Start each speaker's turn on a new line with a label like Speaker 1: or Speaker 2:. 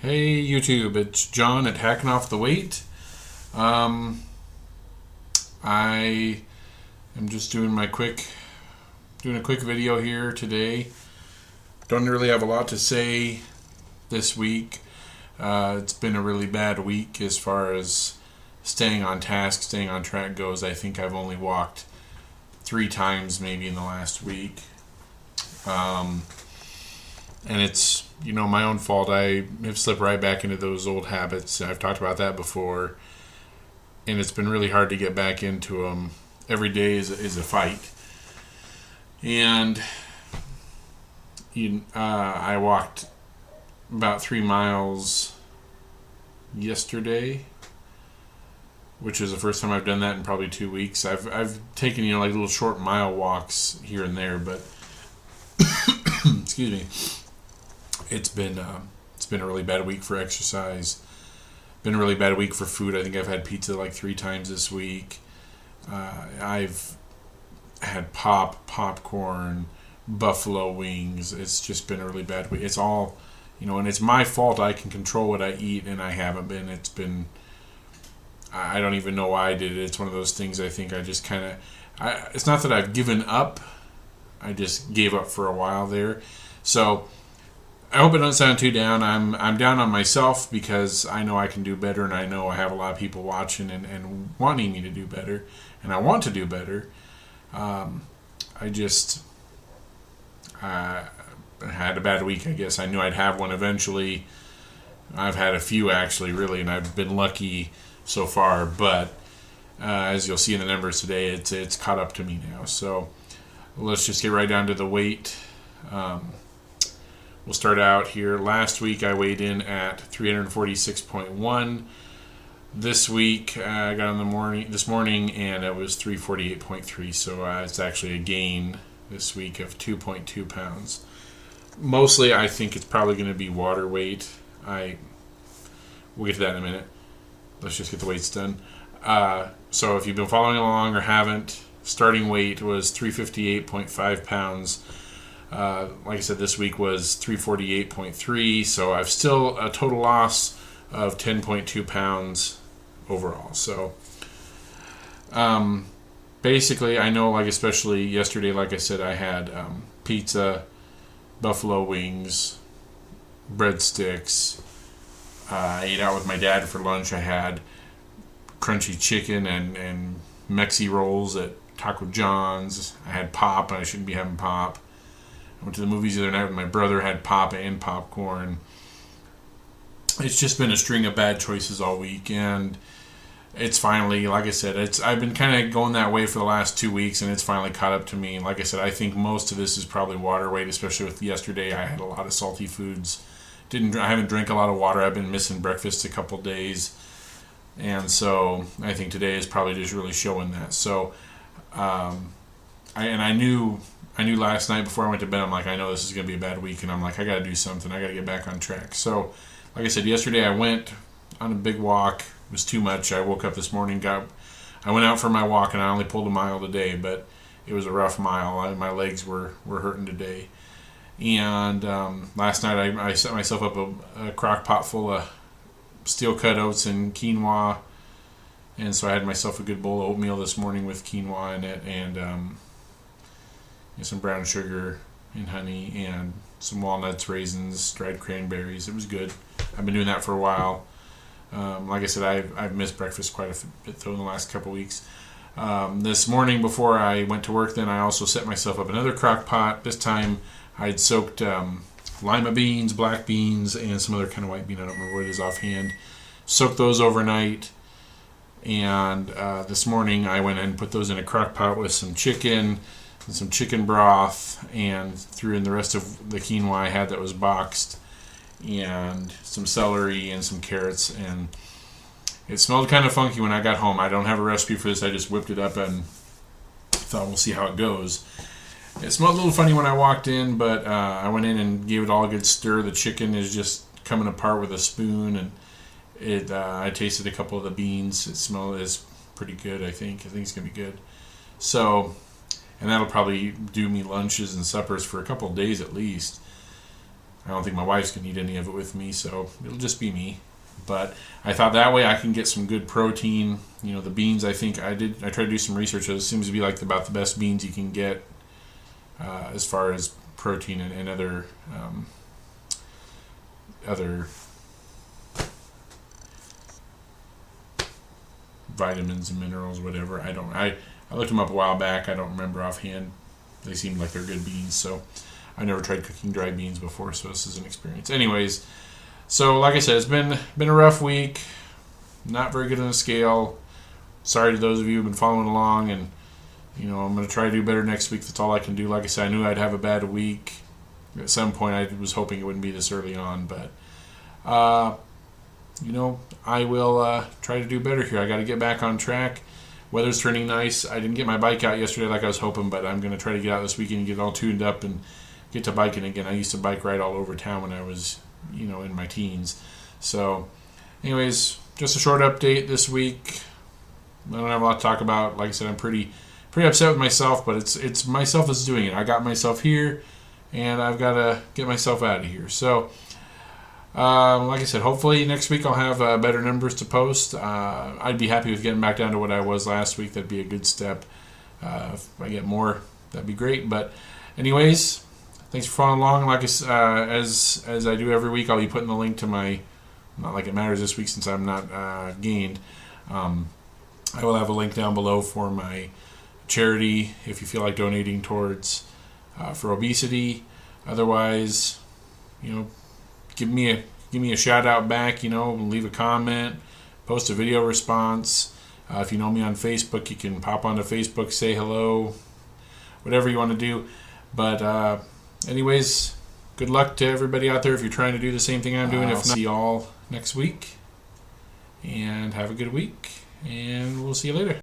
Speaker 1: Hey YouTube, it's John at Hacking Off the Weight. Um, I am just doing a quick video here today. Don't really have a lot to say this week. It's been a really bad week as far as staying on task, staying on track goes. I think I've only walked 3 times maybe in the last week. Um, and it's my own fault. I have slipped right back into those old habits. I've talked about that before, and it's been really hard to get back into them. Every day is a fight, and I walked about 3 miles yesterday, which is the first time I've done that in probably 2 weeks. I've taken like little short mile walks here and there, but excuse me. It's been a really bad week for exercise. Been a really bad week for food. I think I've had pizza like 3 times this week. I've had popcorn, buffalo wings. It's just been a really bad week. It's all, and it's my fault. I can control what I eat, and I haven't been. It's been. I don't even know why I did it. It's one of those things. I think I just kind of. It's not that I've given up. I just gave up for a while there. So I hope it doesn't sound too down. I'm down on myself because I know I can do better, and I know I have a lot of people watching and wanting me to do better, and I want to do better. I just had a bad week, I guess. I knew I'd have one eventually. I've had a few actually, really, and I've been lucky so far. But as you'll see in the numbers today, it's caught up to me now. So let's just get right down to the weight. We'll start out here. Last week I weighed in at 346.1. This week I got this morning and it was 348.3. So it's actually a gain this week of 2.2 pounds. Mostly I think it's probably going to be water weight. We'll get to that in a minute. Let's just get the weights done. So if you've been following along or haven't, starting weight was 358.5 pounds. Like I said, this week was 348.3, so I've still a total loss of 10.2 pounds overall. So basically, I know, like especially yesterday, like I said, I had pizza, buffalo wings, breadsticks. I ate out with my dad for lunch. I had crunchy chicken and Mexi rolls at Taco John's. I had pop, and I shouldn't be having pop. I went to the movies the other night with my brother, had pop and popcorn. It's just been a string of bad choices all week, and it's finally, like I said, I've been kind of going that way for the last 2 weeks, and it's finally caught up to me. Like I said, I think most of this is probably water weight, especially with yesterday. I had a lot of salty foods. I haven't drank a lot of water. I've been missing breakfast a couple days, and so I think today is probably just really showing that. So, I knew last night before I went to bed, I'm like, I know this is going to be a bad week, and I'm like, I got to do something. I got to get back on track. So, like I said, yesterday I went on a big walk. It was too much. I woke up this morning, I went out for my walk, and I only pulled a mile today, but it was a rough mile. My legs were hurting today. And last night I set myself up a crock pot full of steel-cut oats and quinoa, and so I had myself a good bowl of oatmeal this morning with quinoa in it, and some brown sugar and honey, and some walnuts, raisins, dried cranberries. It was good. I've been doing that for a while. Like I said, I've missed breakfast quite a bit though in the last couple weeks. This morning before I went to work, then I also set myself up another crock pot. This time I'd soaked lima beans, black beans, and some other kind of white bean. I don't remember what it is offhand. Soaked those overnight, and this morning I went and put those in a crock pot with some chicken and some chicken broth, and threw in the rest of the quinoa I had that was boxed, and some celery and some carrots, and it smelled kind of funky when I got home. I don't have a recipe for this. I just whipped it up and thought we'll see how it goes. It smelled a little funny when I walked in, but I went in and gave it all a good stir. The chicken is just coming apart with a spoon, and I tasted a couple of the beans. It's pretty good, I think. I think it's going to be good. So, and that'll probably do me lunches and suppers for a couple of days at least. don't think my wife's gonna eat any of it with me, so it'll just be me. But I thought that way I can get some good protein. You know, the beans, I think I tried to do some research. It seems to be like about the best beans you can get as far as protein and other vitamins and minerals, whatever. I looked them up a while back. I don't remember offhand. They seemed like they're good beans, so I never tried cooking dry beans before, so this is an experience. Anyways, so like I said, it's been a rough week. Not very good on the scale. Sorry to those of you who've been following along, and you know, I'm going to try to do better next week. That's all I can do. Like I said, I knew I'd have a bad week. At some point, I was hoping it wouldn't be this early on, but you know, I will try to do better here. I got to get back on track. Weather's turning nice. I didn't get my bike out yesterday like I was hoping, but I'm going to try to get out this weekend and get it all tuned up and get to biking again. I used to bike ride all over town when I was, you know, in my teens. So, anyways, just a short update this week. I don't have a lot to talk about. Like I said, I'm pretty upset with myself, but it's myself that's doing it. I got myself here, and I've got to get myself out of here. So, like I said, hopefully next week I'll have better numbers to post. I'd be happy with getting back down to what I was last week. That'd be a good step. If I get more, that'd be great. But anyways, thanks for following along. Like as I do every week, I'll be putting the link to my, not like it matters this week since I'm not gained. I will have a link down below for my charity if you feel like donating towards for obesity. Otherwise, you know, give me a shout out back. You know, leave a comment, post a video response. If you know me on Facebook, you can pop onto Facebook, say hello, whatever you want to do. But anyways, good luck to everybody out there if you're trying to do the same thing I'm doing. If not, see y'all next week, and have a good week, and we'll see you later.